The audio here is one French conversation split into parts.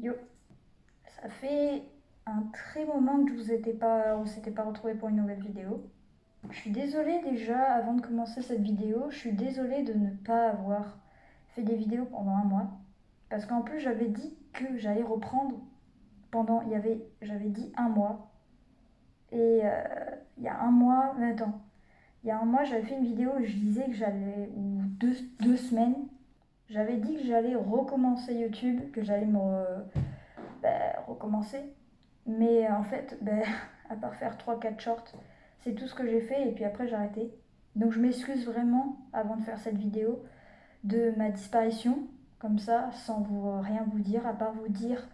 Yo, ça fait un très moment que on s'était pas retrouvés pour une nouvelle vidéo. Je suis désolée déjà, avant de commencer cette vidéo, je suis désolée de ne pas avoir fait des vidéos pendant un mois. Parce qu'en plus, j'avais dit que j'allais reprendre j'avais dit un mois. Et il y a un mois, attends, il y a un mois, j'avais fait une vidéo où je disais que j'allais, ou deux semaines, j'avais dit que j'allais recommencer YouTube, que j'allais recommencer. Mais en fait, à part faire trois quatre shorts, c'est tout ce que j'ai fait et puis après j'ai arrêté. Donc je m'excuse vraiment, avant de faire cette vidéo, de ma disparition, comme ça, sans rien vous dire, à part vous dire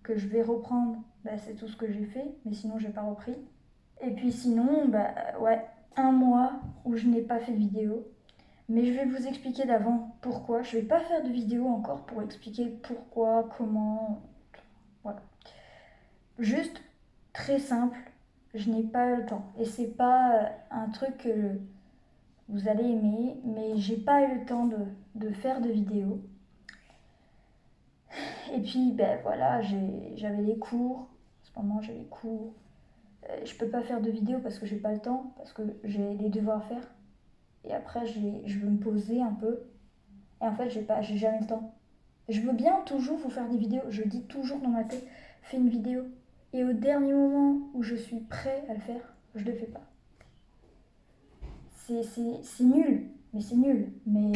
que je vais reprendre, c'est tout ce que j'ai fait, mais sinon j'ai pas repris. Et puis sinon, ouais, un mois où je n'ai pas fait de vidéo. Mais je vais vous expliquer d'avant pourquoi. Je vais pas faire de vidéo encore pour expliquer pourquoi, comment, voilà. Juste très simple, je n'ai pas eu le temps. Et c'est pas un truc que vous allez aimer, mais j'ai pas eu le temps de faire de vidéos. Et puis, voilà, j'avais les cours. En ce moment, j'ai les cours. Je peux pas faire de vidéos parce que j'ai pas le temps, parce que j'ai les devoirs à faire. Et après, je veux me poser un peu. Et en fait, j'ai jamais le temps. Je veux bien toujours vous faire des vidéos. Je dis toujours dans ma tête, fais une vidéo. Et au dernier moment où je suis prêt à le faire, je le fais pas. C'est nul, mais c'est nul. Mais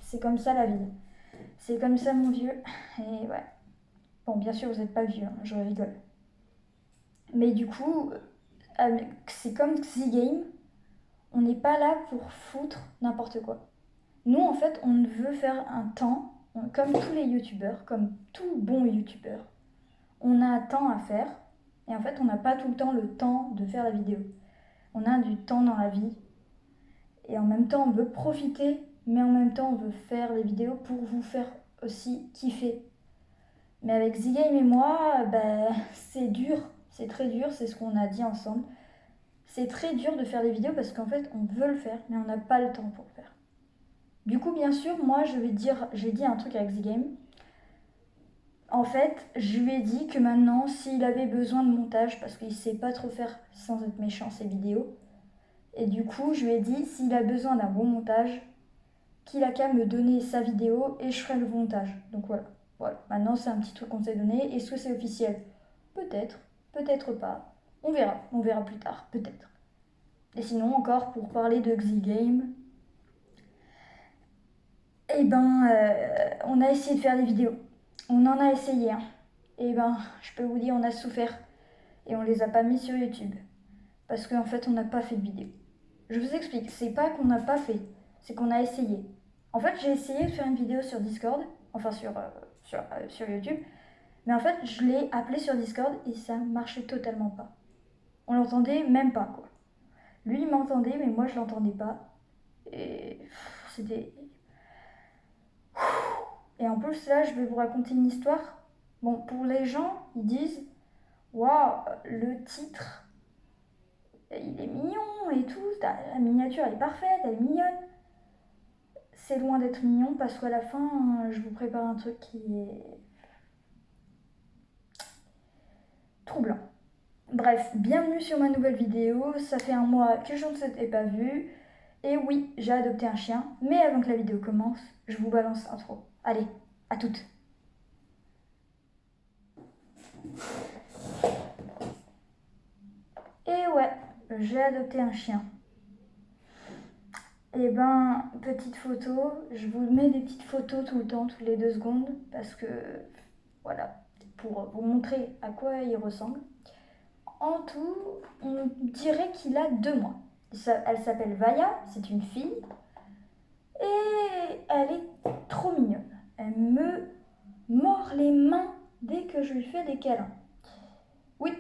c'est comme ça la vie. C'est comme ça mon vieux. Et ouais. Bon, bien sûr, vous n'êtes pas vieux, hein, je rigole. Mais du coup, c'est comme Z-Game. On n'est pas là pour foutre n'importe quoi. Nous, en fait, on veut faire un temps, comme tous les youtubeurs, comme tout bon youtubeur. On a un temps à faire. Et en fait, on n'a pas tout le temps le temps de faire la vidéo. On a du temps dans la vie. Et en même temps, on veut profiter, mais en même temps, on veut faire les vidéos pour vous faire aussi kiffer. Mais avec Z-Game et moi, c'est dur. C'est très dur, c'est ce qu'on a dit ensemble. C'est très dur de faire des vidéos parce qu'en fait, on veut le faire, mais on n'a pas le temps pour le faire. Du coup, bien sûr, moi, j'ai dit un truc avec Z-Game. En fait, je lui ai dit que maintenant, s'il avait besoin de montage, parce qu'il sait pas trop faire sans être méchant ses vidéos, et du coup, je lui ai dit, s'il a besoin d'un bon montage, qu'il a qu'à me donner sa vidéo et je ferai le montage. Donc voilà. Voilà. Maintenant, c'est un petit truc qu'on s'est donné. Est-ce que c'est officiel? Peut-être, peut-être pas. On verra plus tard, peut-être. Et sinon, encore pour parler de X-Game, on a essayé de faire des vidéos. On en a essayé, hein. Je peux vous dire, on a souffert. Et on les a pas mis sur YouTube. Parce qu'en fait, on n'a pas fait de vidéo. Je vous explique, c'est pas qu'on n'a pas fait, c'est qu'on a essayé. En fait, j'ai essayé de faire une vidéo sur Discord, enfin sur YouTube, mais en fait, je l'ai appelé sur Discord et ça marchait totalement pas. On l'entendait même pas, quoi. Lui, il m'entendait, mais moi, je l'entendais pas. Et c'était. Et en plus, là, je vais vous raconter une histoire. Bon, pour les gens, ils disent waouh, le titre, il est mignon et tout, la miniature, elle est parfaite, elle est mignonne. C'est loin d'être mignon parce qu'à la fin, je vous prépare un truc qui est troublant. Bref, bienvenue sur ma nouvelle vidéo. Ça fait un mois que je ne s'étais pas vue. Et oui, j'ai adopté un chien. Mais avant que la vidéo commence, je vous balance l'intro. Allez, à toutes. Et ouais, j'ai adopté un chien. Et petite photo, je vous mets des petites photos tout le temps, toutes les 2 secondes, parce que, voilà, pour vous montrer à quoi il ressemble. En tout, on dirait qu'il a 2 mois. Elle s'appelle Vaya, c'est une fille, et elle est trop mignonne. Elle me mord les mains dès que je lui fais des câlins. Oui,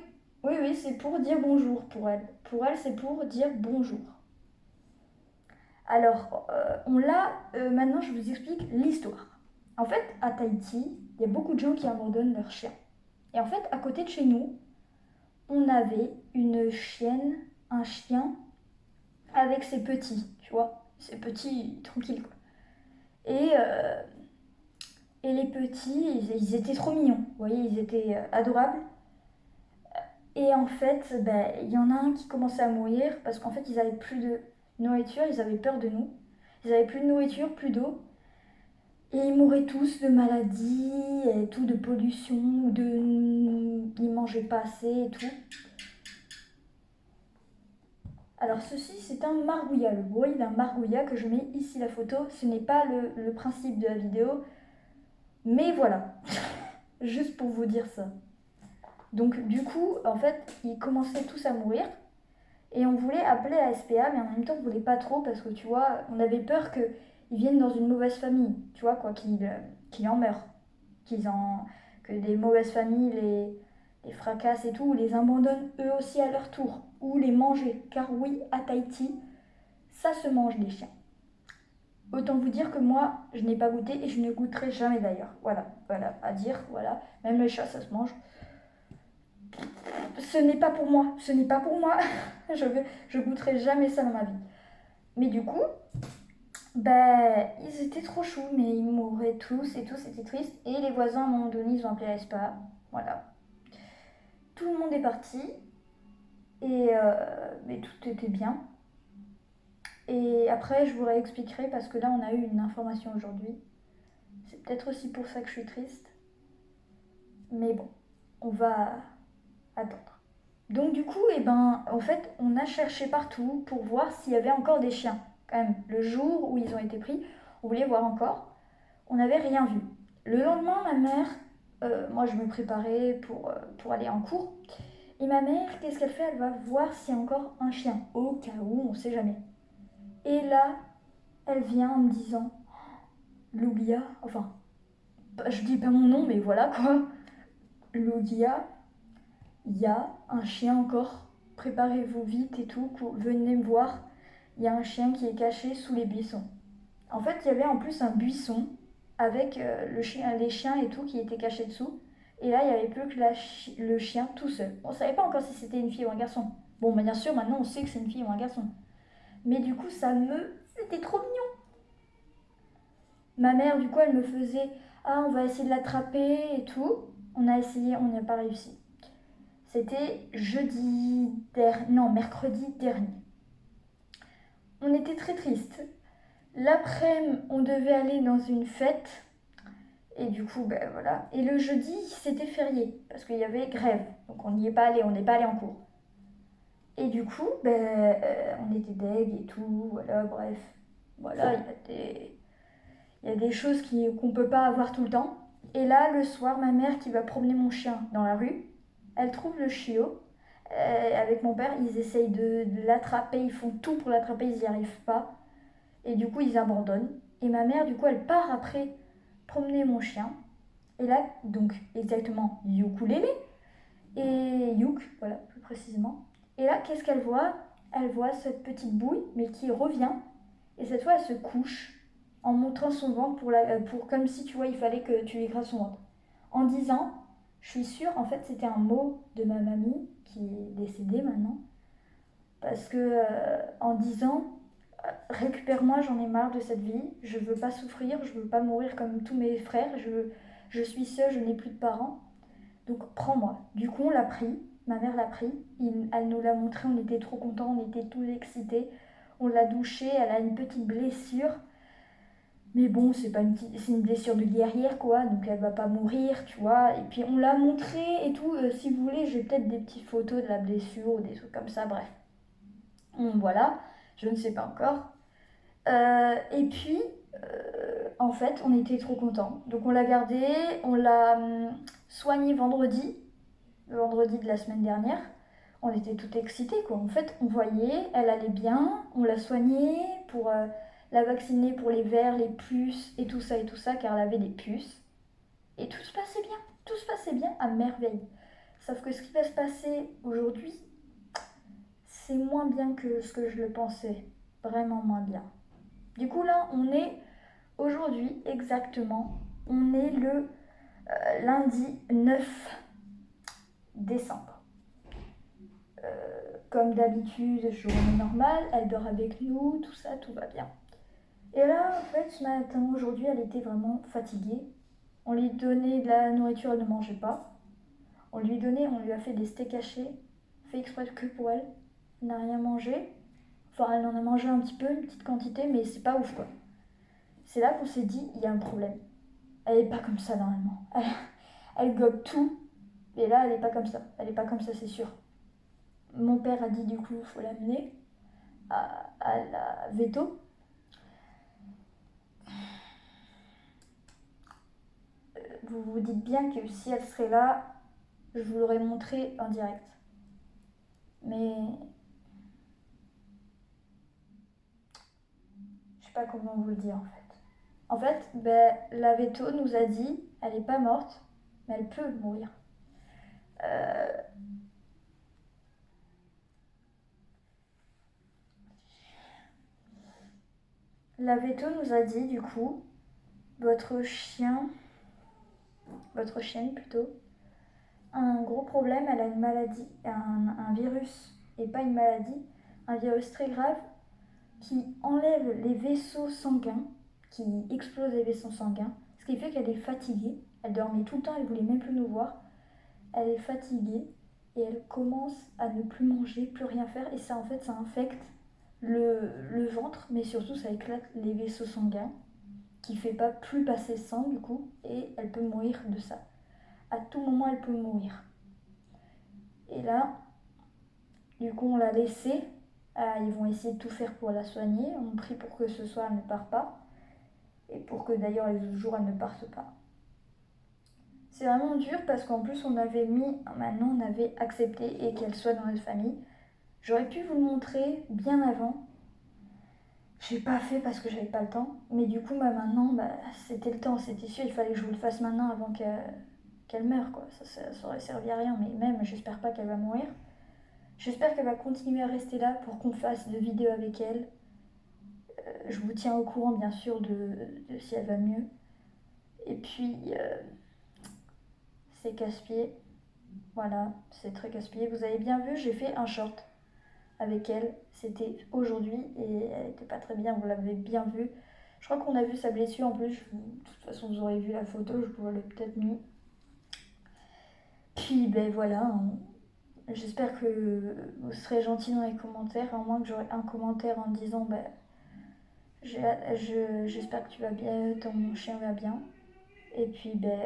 oui, oui, c'est pour dire bonjour pour elle. Pour elle, c'est pour dire bonjour. Alors, maintenant je vous explique l'histoire. En fait, à Tahiti, il y a beaucoup de gens qui abandonnent leurs chiens. Et en fait, à côté de chez nous, on avait une chienne, un chien, avec ses petits, tu vois, ses petits tranquilles, quoi. Et Et les petits, ils étaient trop mignons. Vous voyez, ils étaient adorables. Et en fait, ben, il y en a un qui commençait à mourir parce qu'en fait, ils avaient plus de nourriture, ils avaient peur de nous. Ils avaient plus de nourriture, plus d'eau. Et ils mouraient tous de maladies, et tout, de pollution, ils mangeaient pas assez et tout. Alors ceci, c'est un margouillat, le bruit d'un margouillat que je mets ici la photo. Ce n'est pas le principe de la vidéo, mais voilà, juste pour vous dire ça. Donc du coup, en fait, ils commençaient tous à mourir. Et on voulait appeler la SPA, mais en même temps, on voulait pas trop parce que tu vois, on avait peur qu'ils viennent dans une mauvaise famille, tu vois, quoi, qu'ils en meurent. Que des mauvaises familles les fracassent et tout, ou les abandonnent eux aussi à leur tour, ou les manger. Car oui, à Tahiti, ça se mange des chiens. Autant vous dire que moi, je n'ai pas goûté et je ne goûterai jamais d'ailleurs. Voilà, voilà, à dire, voilà. Même les chats, ça se mange. Ce n'est pas pour moi, ce n'est pas pour moi. je goûterai jamais ça dans ma vie. Mais du coup, ben, ils étaient trop choux, mais ils mouraient tous et tous, c'était triste. Et les voisins, à un moment donné, ils ont appelé la SPA. Voilà. Tout le monde est parti. Mais tout était bien. Et après, je vous réexpliquerai parce que là, on a eu une information aujourd'hui. C'est peut-être aussi pour ça que je suis triste. Mais bon, on va attendre. Donc du coup, en fait, on a cherché partout pour voir s'il y avait encore des chiens. Quand même, le jour où ils ont été pris, on voulait voir encore. On n'avait rien vu. Le lendemain, ma mère, moi je me préparais pour aller en cours. Et ma mère, qu'est-ce qu'elle fait? Elle va voir s'il y a encore un chien. Au cas où, on ne sait jamais. Et là, elle vient en me disant, Lougia, enfin, je dis pas mon nom, mais voilà quoi. Lougia, il y a un chien encore. Préparez-vous vite et tout, venez me voir. Il y a un chien qui est caché sous les buissons. En fait, il y avait en plus un buisson avec les chiens et tout qui étaient cachés dessous. Et là, il n'y avait plus que le chien tout seul. On ne savait pas encore si c'était une fille ou un garçon. Bon, bien sûr, maintenant on sait que c'est une fille ou un garçon. Mais du coup, c'était trop mignon. Ma mère, du coup, elle me faisait, ah, on va essayer de l'attraper et tout. On a essayé, on n'y a pas réussi. C'était mercredi dernier. On était très tristes. L'après-midi, on devait aller dans une fête. Et du coup, ben voilà. Et le jeudi, c'était férié, parce qu'il y avait grève. Donc on n'y est pas allé, on n'est pas allé en cours. Et du coup, on était deg et tout, voilà, bref. Voilà, il y a des choses qu'on ne peut pas avoir tout le temps. Et là, le soir, ma mère qui va promener mon chien dans la rue, elle trouve le chiot. Avec mon père, ils essayent de l'attraper, ils font tout pour l'attraper, ils n'y arrivent pas. Et du coup, ils abandonnent. Et ma mère, du coup, elle part après promener mon chien. Et là, donc, exactement, ukulélé. Et Youk, voilà, plus précisément. Et là, qu'est-ce qu'elle voit? Elle voit cette petite bouille, mais qui revient. Et cette fois, elle se couche en montrant son ventre pour comme si, tu vois, il fallait que tu lui écrases son ventre. En disant, je suis sûre, en fait, c'était un mot de ma mamie, qui est décédée maintenant. Parce que, en disant, récupère-moi, j'en ai marre de cette vie, je veux pas souffrir, je veux pas mourir comme tous mes frères, je suis seule, je n'ai plus de parents, donc prends-moi. Du coup, on l'a pris, ma mère l'a pris, elle nous l'a montré, on était trop contents, on était tous excités, on l'a douchée, elle a une petite blessure, mais bon, c'est une blessure de guerrière quoi, donc elle va pas mourir, tu vois, et puis on l'a montré et tout, si vous voulez, j'ai peut-être des petites photos de la blessure ou des trucs comme ça, bref. Voilà, je ne sais pas encore. Et puis, en fait, on était trop contents. Donc on l'a gardé, on l'a soigné vendredi, le vendredi de la semaine dernière. On était tout excités, quoi. En fait, on voyait, elle allait bien, on l'a soignée pour la vacciner pour les vers, les puces et tout ça, car elle avait des puces. Et tout se passait bien à merveille. Sauf que ce qui va se passer aujourd'hui, c'est moins bien que ce que je le pensais. Vraiment moins bien. Du coup, là, on est aujourd'hui exactement, on est le lundi 9 décembre. Comme d'habitude, journée normale, elle dort avec nous, tout ça, tout va bien. Et là, en fait, ce matin, aujourd'hui, elle était vraiment fatiguée. On lui donnait de la nourriture, elle ne mangeait pas. On lui a fait des steaks hachés, fait exprès que pour elle. Elle n'a rien mangé. Enfin, elle en a mangé un petit peu, une petite quantité, mais c'est pas ouf quoi. C'est là qu'on s'est dit, il y a un problème. Elle est pas comme ça normalement. Elle gobe tout, et là, elle est pas comme ça. Elle est pas comme ça, c'est sûr. Mon père a dit du coup, il faut l'amener à la veto. Vous vous dites bien que si elle serait là, je vous l'aurais montré en direct. Mais je sais pas comment vous le dire en fait. En fait, ben, la veto nous a dit, elle est pas morte, mais elle peut mourir. Euh, la veto nous a dit du coup, votre chien, votre chienne plutôt, a un gros problème, elle a une maladie, un virus, et pas une maladie, un virus très grave qui enlève les vaisseaux sanguins, qui explose les vaisseaux sanguins, ce qui fait qu'elle est fatiguée, elle dormait tout le temps, elle voulait même plus nous voir, elle est fatiguée et elle commence à ne plus manger, plus rien faire, et ça en fait ça infecte le ventre, mais surtout ça éclate les vaisseaux sanguins, qui fait pas plus passer sang du coup, et elle peut mourir de ça. À tout moment elle peut mourir. Et là, du coup on l'a laissée, ils vont essayer de tout faire pour la soigner, on prie pour que ce soir elle ne parte pas, et pour que d'ailleurs les autres jours elle ne parte pas. C'est vraiment dur parce qu'en plus on avait maintenant on avait accepté et qu'elle soit dans notre famille. J'aurais pu vous le montrer bien avant. J'ai pas fait parce que j'avais pas le temps. Mais du coup, maintenant, c'était le temps, c'était sûr. Il fallait que je vous le fasse maintenant avant qu'elle meure, quoi. Ça aurait servi à rien. Mais même, j'espère pas qu'elle va mourir. J'espère qu'elle va continuer à rester là pour qu'on fasse de vidéos avec elle. Je vous tiens au courant, bien sûr, de si elle va mieux. Et puis, c'est casse-pied. Voilà, c'est très casse-pied. Vous avez bien vu, j'ai fait un short avec elle. C'était aujourd'hui et elle était pas très bien, vous l'avez bien vu. Je crois qu'on a vu sa blessure en plus. De toute façon, vous aurez vu la photo, je vous l'ai peut-être mis. Puis, ben voilà, j'espère que vous serez gentils dans les commentaires, à moins que j'aurai un commentaire en disant ben, j'espère que tu vas bien, ton chien va bien. Et puis, ben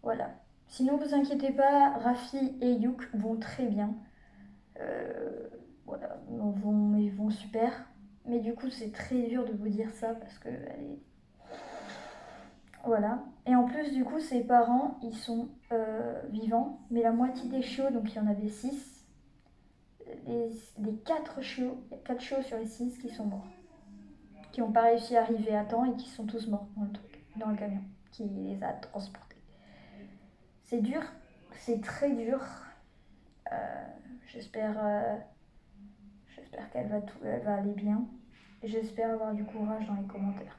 voilà. Sinon, vous inquiétez pas, Rafi et Youk vont très bien. Euh, voilà, ils vont super. Mais du coup, c'est très dur de vous dire ça parce que elle est... Voilà. Et en plus, du coup, ses parents, ils sont vivants. Mais la moitié des chiots, donc il y en avait 6, les 4 chiots, il y a 4 chiots sur les 6 qui sont morts. Qui n'ont pas réussi à arriver à temps et qui sont tous morts dans le truc, dans le camion qui les a transportés. C'est dur, c'est très dur. Euh, j'espère, j'espère elle va aller bien. Et j'espère avoir du courage dans les commentaires.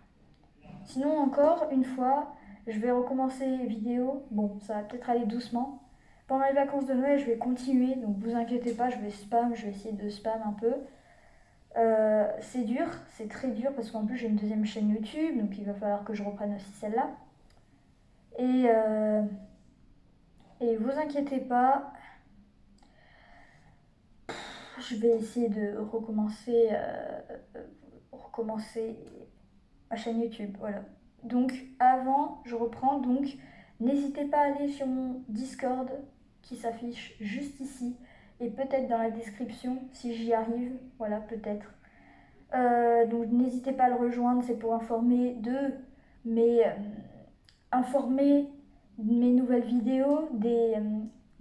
Sinon, encore une fois, je vais recommencer les vidéos. Bon, ça va peut-être aller doucement. Pendant les vacances de Noël, je vais continuer. Donc, vous inquiétez pas, je vais essayer de spam un peu. C'est dur, c'est très dur parce qu'en plus, j'ai une deuxième chaîne YouTube. Donc, il va falloir que je reprenne aussi celle-là. Et vous inquiétez pas, je vais essayer de recommencer ma chaîne YouTube. Voilà. Donc, avant, je reprends. Donc, n'hésitez pas à aller sur mon Discord qui s'affiche juste ici et peut-être dans la description si j'y arrive. Voilà, peut-être. Donc, n'hésitez pas à le rejoindre. C'est pour mes, euh, informer de mes nouvelles vidéos, des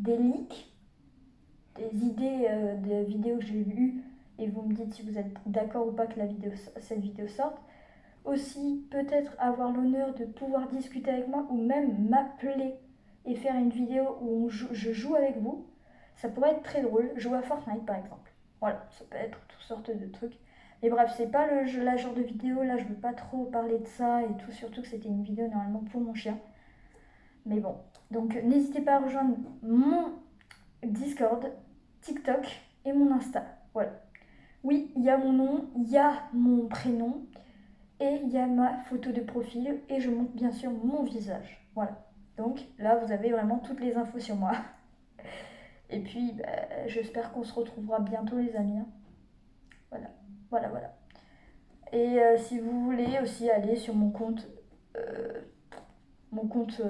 leaks, des idées de vidéos que j'ai eues. Et vous me dites si vous êtes d'accord ou pas que cette vidéo sorte. Aussi, peut-être avoir l'honneur de pouvoir discuter avec moi ou même m'appeler et faire une vidéo où je joue avec vous. Ça pourrait être très drôle. Jouer à Fortnite par exemple. Voilà, ça peut être toutes sortes de trucs. Mais bref, c'est pas la genre de vidéo, là je veux pas trop parler de ça et tout, surtout que c'était une vidéo normalement pour mon chien. Mais bon, donc n'hésitez pas à rejoindre mon Discord, TikTok et mon Insta. Voilà. Oui, il y a mon nom, il y a mon prénom. Et il y a ma photo de profil et je montre bien sûr mon visage. Voilà. Donc là, vous avez vraiment toutes les infos sur moi. Et puis, j'espère qu'on se retrouvera bientôt, les amis, hein. Voilà, voilà, voilà. Et si vous voulez aussi aller sur euh, mon compte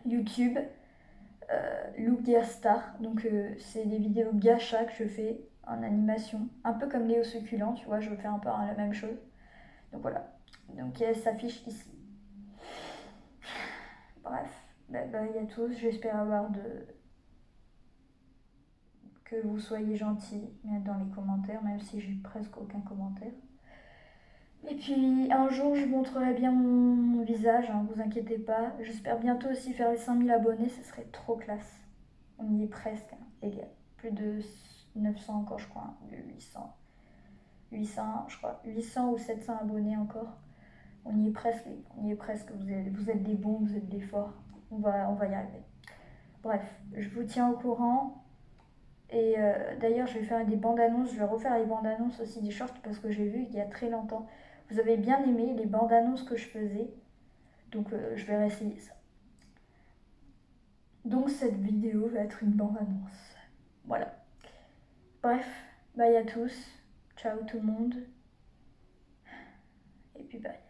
YouTube, Lugia Star. Donc, c'est des vidéos gacha que je fais en animation, un peu comme Léo Succulent, tu vois, je veux faire un peu la même chose. Donc voilà. Donc, elle s'affiche ici. Bref, bye bye à tous. J'espère que vous soyez gentils dans les commentaires, même si j'ai presque aucun commentaire. Et puis un jour, je montrerai bien mon visage, hein, vous inquiétez pas. J'espère bientôt aussi faire les 5000 abonnés, ce serait trop classe. On y est presque, hein, les gars. Plus de 900 encore, je crois. Hein, 800, je crois. 800 ou 700 abonnés encore. On y est presque, on y est presque. Vous êtes des bons, vous êtes des forts. On va y arriver. Bref, je vous tiens au courant. Et d'ailleurs, je vais faire des bandes annonces. Je vais refaire les bandes annonces aussi des shorts parce que j'ai vu il y a très longtemps. Vous avez bien aimé les bandes annonces que je faisais. Donc, je vais réessayer ça. Donc, cette vidéo va être une bande annonce. Voilà. Bref, bye à tous. Ciao tout le monde. Et puis bye.